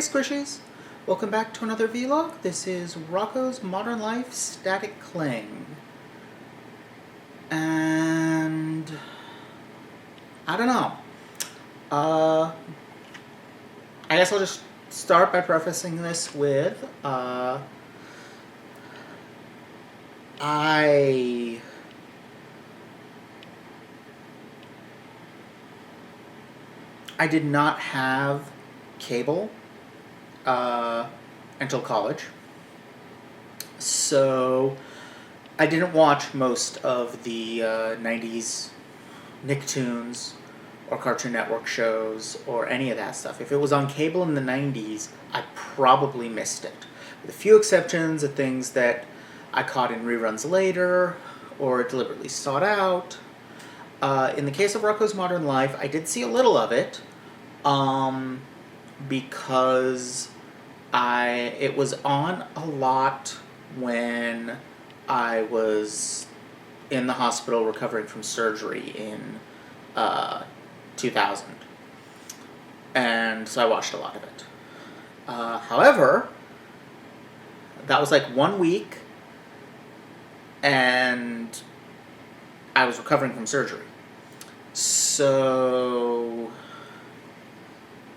Squishies! Welcome back to another vlog. This is Rocko's Modern Life Static Cling. And I don't know. I guess I'll just start by prefacing this with I did not have cable until college, so I didn't watch most of the 90s Nicktoons or Cartoon Network shows or any of that stuff. If it was on cable in the 90s, I probably missed it, with a few exceptions of things that I caught in reruns later or deliberately sought out. In the case of Rocko's Modern Life, I did see a little of it, because it was on a lot when I was in the hospital recovering from surgery in 2000. And so I watched a lot of it. However, that was like 1 week, and I was recovering from surgery. So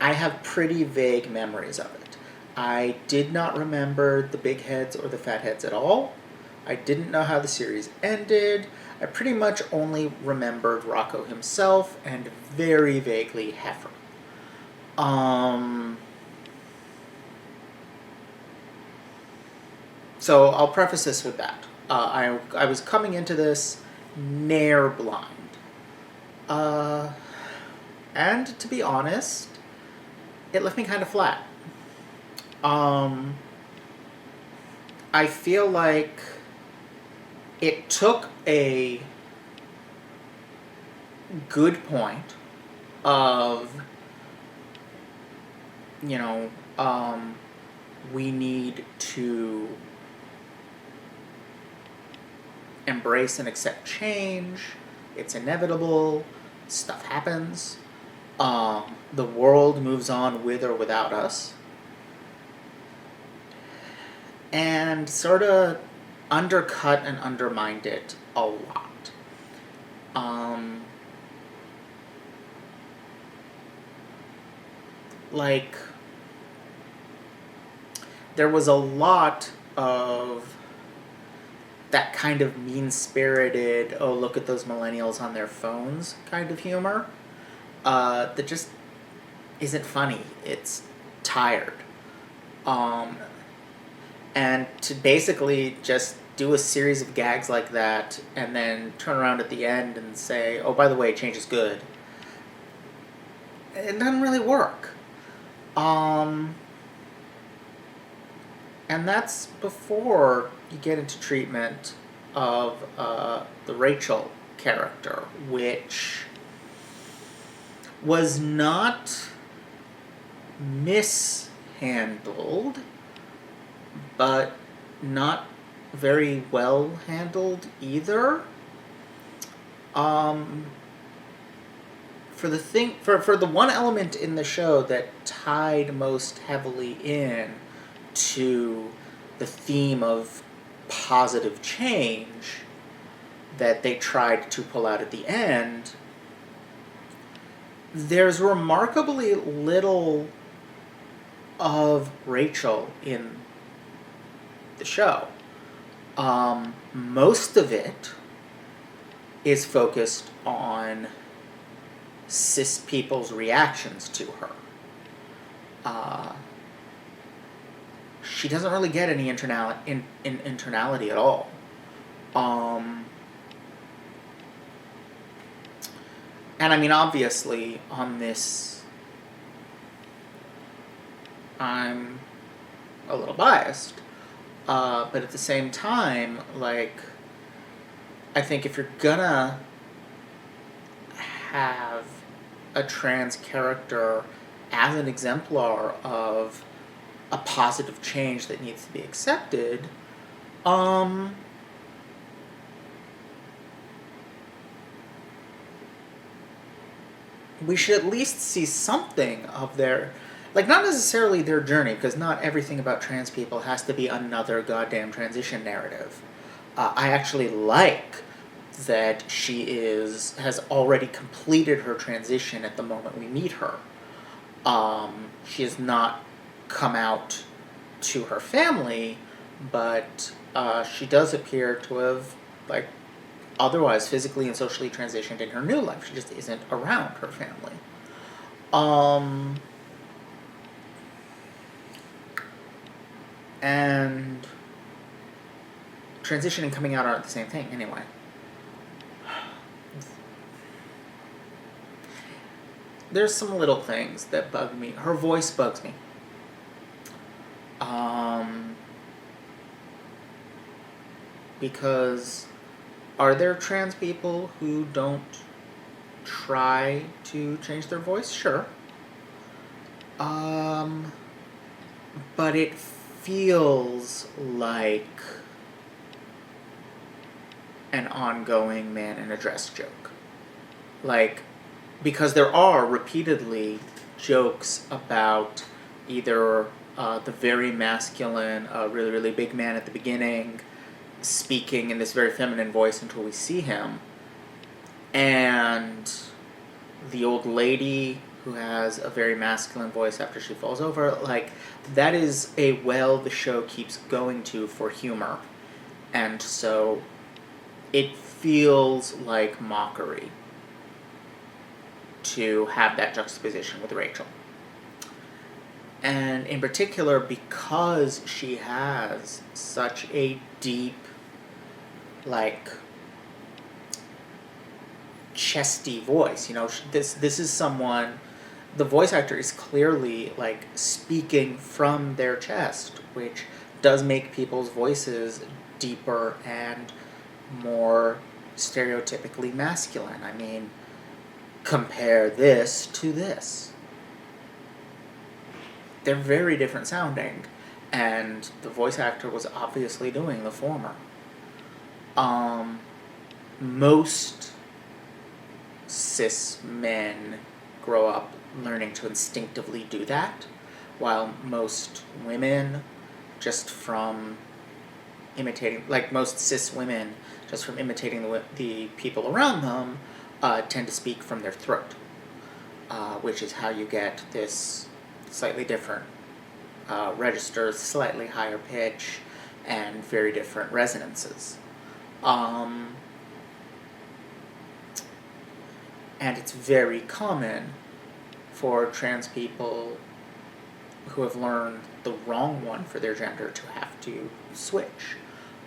I have pretty vague memories of it. I did not remember the big heads or the fat heads at all. I didn't know how the series ended. I pretty much only remembered Rocko himself and very vaguely Heifer. So I'll preface this with that. I was coming into this ne'er blind. And to be honest, it left me kind of flat. I feel like it took a good point of, we need to embrace and accept change. It's inevitable. Stuff happens. The world moves on with or without us. And sort of undercut and undermined it a lot. There was a lot of that kind of mean-spirited, oh, look at those millennials on their phones kind of humor that just isn't funny. It's tired. And to basically just do a series of gags like that and then turn around at the end and say, oh, by the way, change is good, it doesn't really work. And that's before you get into treatment of the Rachel character, which was not mishandled, but not very well handled either. For the one element in the show that tied most heavily in to the theme of positive change that they tried to pull out at the end, there's remarkably little of Rachel in the show. Most of it is focused on cis people's reactions to her. She doesn't really get any internality at all. And I mean, obviously, on this, I'm a little biased. But at the same time, I think if you're gonna have a trans character as an exemplar of a positive change that needs to be accepted, we should at least see something of their like, not necessarily their journey, because not everything about trans people has to be another goddamn transition narrative. I actually like that has already completed her transition at the moment we meet her. She has not come out to her family, but she does appear to have, like, otherwise physically and socially transitioned in her new life. She just isn't around her family. And transition and coming out aren't the same thing anyway. There's some little things that bug me. Her voice bugs me. Because are there trans people who don't try to change their voice? Sure. But it feels like an ongoing man in a dress joke. Like, because there are repeatedly jokes about either the very masculine, really, really big man at the beginning speaking in this very feminine voice until we see him, and the old lady who has a very masculine voice after she falls over. Like, that is a well the show keeps going to for humor. And so it feels like mockery to have that juxtaposition with Rachel. And in particular, because she has such a deep, like, chesty voice. This is someone, the voice actor is clearly, like, speaking from their chest, which does make people's voices deeper and more stereotypically masculine. I mean, compare this to this. They're very different sounding, and the voice actor was obviously doing the former. Most cis men grow up learning to instinctively do that, while most women, just from imitating, like most cis women, just from imitating the people around them, tend to speak from their throat, which is how you get this slightly different registers, slightly higher pitch, and very different resonances. And it's very common for trans people who have learned the wrong one for their gender to have to switch.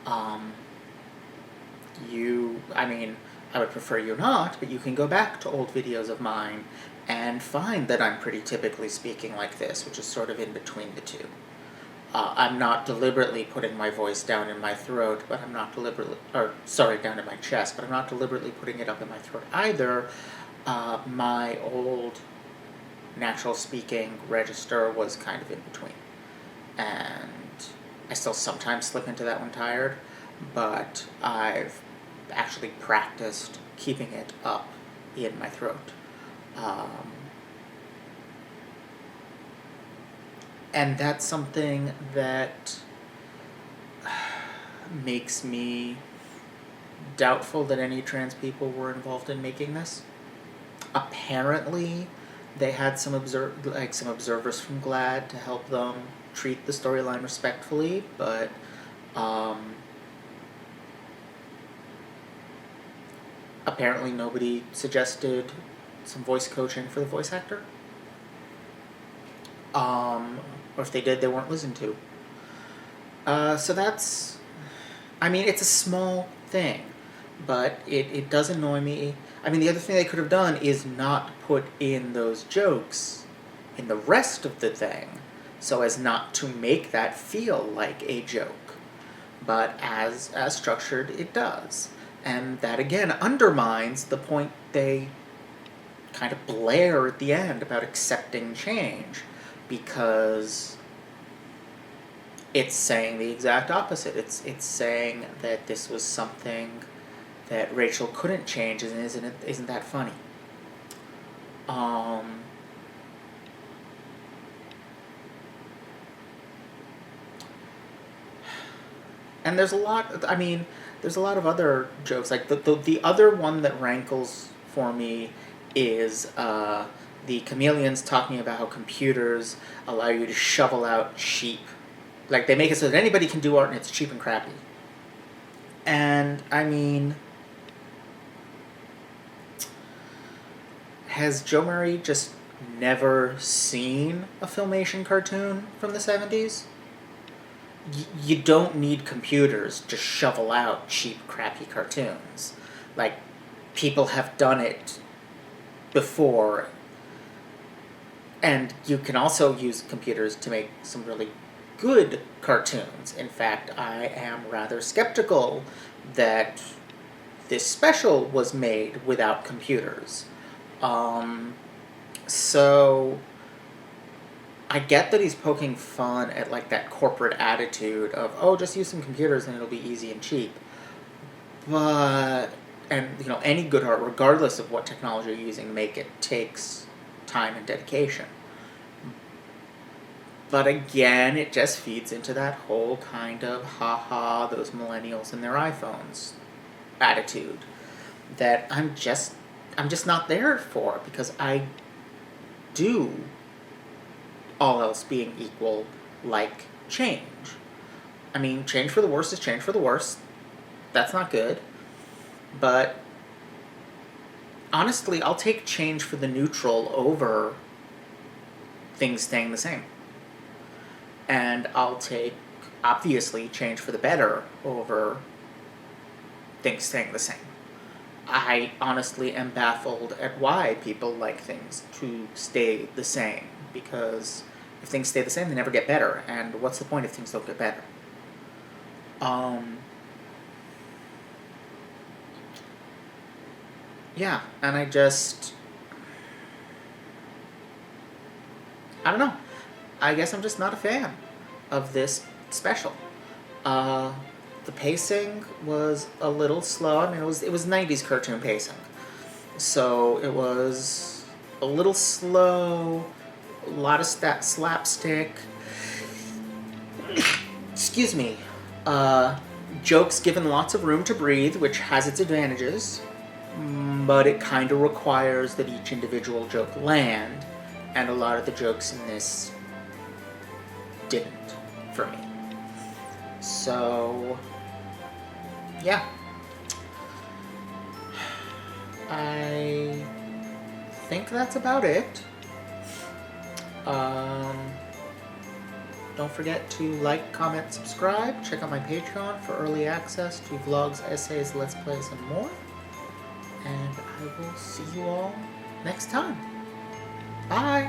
I would prefer you not, but you can go back to old videos of mine and find that I'm pretty typically speaking like this, which is sort of in between the two. I'm not deliberately putting my voice down in my throat, but I'm not down in my chest, but I'm not deliberately putting it up in my throat either. My old natural speaking register was kind of in between. And I still sometimes slip into that when tired, but I've actually practiced keeping it up in my throat. And that's something that makes me doubtful that any trans people were involved in making this. Apparently, they had some observers from GLAAD to help them treat the storyline respectfully, but apparently nobody suggested some voice coaching for the voice actor. Or if they did, they weren't listened to. So that's, it's a small thing, but it does annoy me. The other thing they could have done is not put in those jokes in the rest of the thing, so as not to make that feel like a joke. But as structured, it does. And that, again, undermines the point they kind of blare at the end about accepting change, because it's saying the exact opposite. It's saying that this was something that Rachel couldn't change, and isn't that funny? And there's a lot. I mean, there's a lot of other jokes. Like the other one that rankles for me is the chameleons talking about how computers allow you to shovel out cheap. Like, they make it so that anybody can do art and it's cheap and crappy. And I mean, has Joe Murray just never seen a Filmation cartoon from the 70s? You don't need computers to shovel out cheap, crappy cartoons. Like, people have done it before. And you can also use computers to make some really good cartoons. In fact, I am rather skeptical that this special was made without computers. So I get that he's poking fun at like that corporate attitude of, oh, just use some computers and it'll be easy and cheap. But, and you know, any good art, regardless of what technology you're using to make it, takes time and dedication. But again, it just feeds into that whole kind of ha-ha, those millennials and their iPhones attitude that I'm just not there for, because I do, all else being equal, like change. I mean, change for the worse is change for the worse. That's not good. But honestly, I'll take change for the neutral over things staying the same. And I'll take, obviously, change for the better over things staying the same. I honestly am baffled at why people like things to stay the same, because if things stay the same, they never get better, and what's the point if things don't get better? Yeah, and I don't know. I guess I'm just not a fan of this special. The pacing was a little slow. I mean, it was 90s cartoon pacing, so it was a little slow. A lot of slapstick. Excuse me. Jokes given lots of room to breathe, which has its advantages, but it kind of requires that each individual joke land, and a lot of the jokes in this didn't for me. So, yeah. I think that's about it. Don't forget to like, comment, subscribe. Check out my Patreon for early access to vlogs, essays, let's plays, and more. And I will see you all next time. Bye!